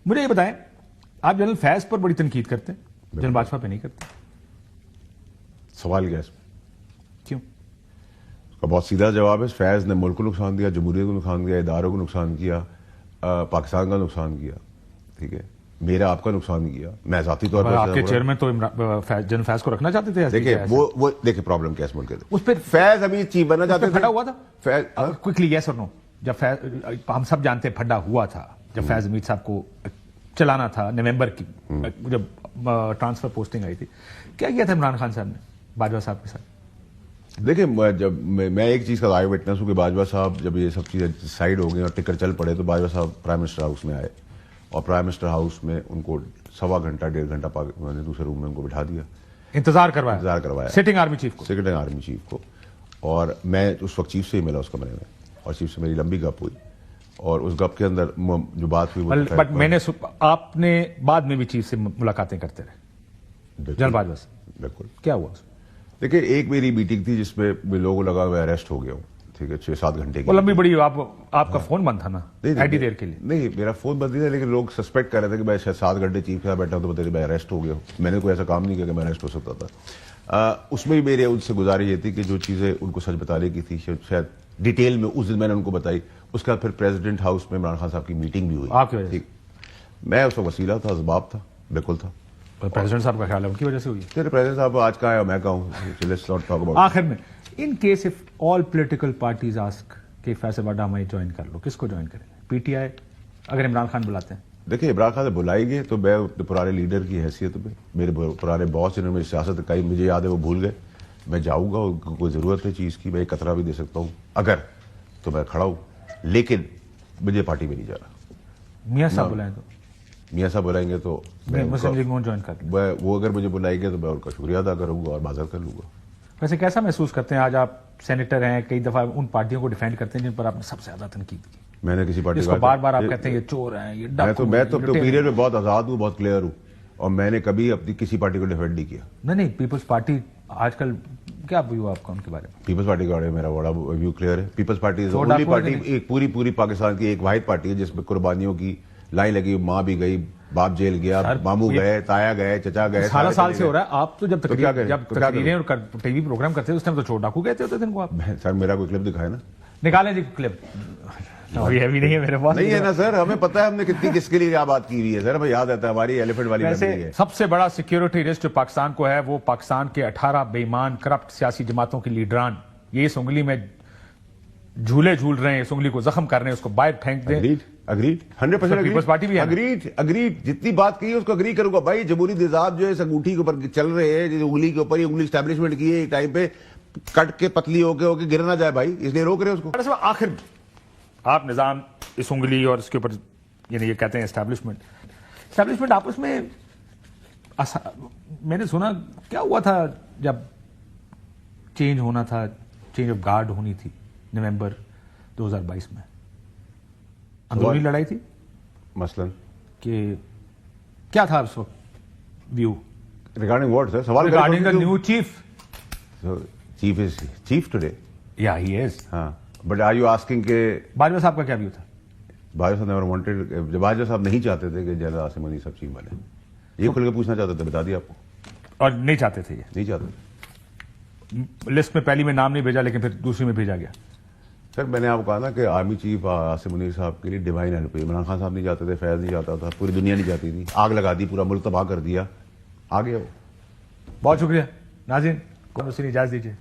مجھے یہ بتائیں, آپ جنرل فیض پر بڑی تنقید کرتے ہیں, جنرل باجوہ پہ نہیں کرتے. سوال کیا ہے اس میں؟ کیوں؟ اس کا بہت سیدھا جواب ہے. فیض نے ملک کو نقصان دیا, جمہوریت کو نقصان دیا, اداروں کو نقصان کیا, پاکستان کا نقصان کیا, ٹھیک ہے, میرا آپ کا نقصان کیا. میں ذاتی طور پر آپ کے چیئرمین تو جنرل فیض کو رکھنا چاہتے تھے. دیکھیں وہ دیکھیں پرابلم کیا ہے اس ملک کے, اس پہ فیض ابھی چیف بننا چاہتے تھے. پھڈا ہوا تھا فیض کوئکلی یس اور نو, جب ہم سب جانتے ہیں پھڈا ہوا تھا جب فیض حمید صاحب کو چلانا تھا نومبر کی, جب ٹرانسفر پوسٹنگ آئی تھی, کیا کیا تھا عمران خان صاحب نے باجوہ صاحب کے ساتھ؟ دیکھیں, جب میں ایک چیز کا آئی وٹنس ہوں کہ باجوہ صاحب جب یہ سب چیزیں سائڈ ہو گئی اور ٹکر چل پڑے تو باجوہ صاحب پرائم منسٹر ہاؤس میں آئے, اور پرائم منسٹر ہاؤس میں ان کو 1.25 گھنٹہ 1.5 گھنٹہ میں نے دوسرے روم میں ان کو بٹھا دیا, انتظار کروایا سٹنگ آرمی چیف کو, سیکرٹری آرمی چیف کو. اور میں اس وقت چیف سے ہی ملا اس کمرے میں, اور چیف سے میری لمبی گپ ہوئی, اور اس گپ کے اندر جو بات ہوئی بٹ میں نے آپ نے بعد میں بھی چیف سے ملاقاتیں کرتے رہے جنرل باجوہ سے, بالکل. کیا ہوا؟ دیکھیں ایک میری میٹنگ تھی جس میں لوگوں لگا میں اریسٹ ہو گیا ہوں, ٹھیک ہے, 6-7 گھنٹے کی. وہ لمبی بڑی آپ کا فون بند تھا نا ایڈی دیر کے لیے؟ نہیں, میرا فون بند نہیں تھا, لیکن لوگ سسپیکٹ کر رہے تھے کہ میں 7 گھنٹے چیف کے ساتھ بیٹھا ہوں تو بتائیے میں اریسٹ ہو گیا ہوں. میں نے کوئی ایسا کام نہیں کیا کہ میں اریسٹ ہو سکتا تھا. اس میں بھی میرے ان سے گزارش یہ تھی کہ جو چیزیں ان کو سچ بتانے کی تھی شاید ڈیٹیل میں اس دن میں نے ان کو بتائی. اس کے بعد پھر پریزیڈنٹ ہاؤس میں عمران خان صاحب کی میٹنگ بھی ہوئی. ٹھیک, میں اس کا وسیلہ تھا, اسباب تھا, بالکل تھا. پریزیڈنٹ صاحب کا خیال ہے ان کی وجہ سے ہوئی؟ پریزیڈنٹ صاحب آج کہاں ہے, میں کہاں ہوں. آخر میں in case if all political parties ask کہ فیصل واڈا ہمیں جوائن کر لو, کس کو جوائن کریں گے؟ پی ٹی آئی اگر عمران خان بلاتے ہیں؟ دیکھیں عمران خان سے بلائیں گے تو میں پرانے لیڈر کی حیثیت میں, میرے پرانے باس جنہوں نے سیاست کئی مجھے یاد ہے وہ بھول گئے, میں جاؤں گا, ان کو کوئی ضرورت ہے چیز کی میں ایک قطرہ بھی دے سکتا ہوں اگر, تو میں کھڑا ہوں, لیکن مجھے پارٹی میں نہیں جا رہا. میاں صاحب بلائیں تو میاں صاحب بلائیں گے تو مسلم لیگ میں جوائن کر لیں, وہ اگر مجھے بلائیں گے تو میں ان کا شکریہ ادا کروں گا اور معذرت کر لوں گا. ویسے کیسا محسوس کرتے ہیں آج آپ سینیٹر ہیں, کئی دفعہ ان پارٹیوں کو ڈیفینڈ کرتے ہیں جن پر آپ نے سب سے زیادہ تنقید کی؟ میں نے کسی پارٹی کو بار بار آپ کہتے ہیں یہ چور ہیں, یہ ڈاکو ہیں, میں تو پیریڈ میں بہت آزاد ہوں, بہت کلیئر ہوں, اور میں نے کبھی اپنی کسی پارٹی کو ڈیفینڈ نہیں کیا. نہیں, پیپلز پارٹی آج کل کیا ویو آپ کا ان کے بارے میں؟ پیپلز پارٹی کے بارے میں میرا بڑا ویو کلیئر ہے. Peoples Party is only party, ایک پوری پاکستان کی ایک واحد پارٹی ہے جس میں قربانیوں کی لائن لگی. ماں بھی گئی, باپ جیل گیا, ماموں گئے, تایا گئے, چچا گئے, 18 سال سے ہو رہا ہے. آپ تو جب تقریریں اور ٹی وی پروگرام کرتے اس ٹائم تو چور ڈاکو کہتے ہوتے تھے ان کو آپ. سر میرا کوئی کلپ دکھائے نا, نکالیں جی کلپ. ابھی نہیں ہے میرے پاس. نہیں ہے نا سر, ہمیں پتہ ہے ہم نے کتنی کس کے لیے کیا بات کی ہوئی ہے سر, ہمیں یاد آتا ہے. ہماری ایلیفنٹ والی ہے. سب سے بڑا سیکیورٹی رسک جو پاکستان کو ہے وہ پاکستان کے 18 بے ایمان کرپٹ سیاسی جماعتوں کے لیڈران, یہ اس انگلی میں جھولے جھول رہے ہیں, اس انگلی کو زخم کر رہے ہیں, اس کو باہر پھینک دیں. اگریڈ 100% پیپلز پارٹی بھی ہے. اگریڈ جتنی بات کی ہے اس کو اگری کروں گا بھائی. جمہوری نظام جو ہے اس انگوٹھی کے اوپر چل رہے ہیں, انگلی کے اوپر, یہ انگلی اسٹیبلشمنٹ کی ہے, ایک ٹائم پہ کٹ کے پتلی ہو کے گر نہ جائے بھائی, اس لیے روک رہے ہیں اس کو. آخر میں آپ نظام اس انگلی اور اس کے اوپر یعنی یہ کہتے ہیں اسٹیبلشمنٹ آپس میں میں نے سنا کیا ہوا تھا جب چینج ہونا تھا, چینج آف گارڈ ہونی تھی نومبر 2022 میں, اندرونی لڑائی تھی مثلا کہ کیا تھا اس وقت ویو ریگارڈنگ واٹ سر؟ سوال regarding the new chief. Chief is chief today. یا ہی از. ہاں, بٹ آر یو آسکنگ کہ باجوہ صاحب کا کیا ویو تھا؟ باجوہ صاحب نیور وانٹڈ, جب باجوہ صاحب نہیں چاہتے تھے کہ جنرل عاصم منیر صاحب چیف بنے, یہ کھل کے پوچھنا چاہتے تھے, بتا دیا آپ کو. اور نہیں چاہتے تھے, یہ نہیں چاہتے. لسٹ میں پہلی میں نام نہیں بھیجا لیکن پھر دوسری میں بھیجا گیا. سر میں نے آپ کو کہا نا کہ آرمی چیف عاصم منیر صاحب کے لیے ڈیوائن ہیلپ ہے. عمران خان صاحب نہیں چاہتے تھے, فیض نہیں چاہتا تھا, پوری دنیا نہیں چاہتی تھی, آگ لگا دی, پورا ملک تباہ کر دیا, آ گیا وہ. بہت شکریہ ناظرین, کو اجازت دیجیے.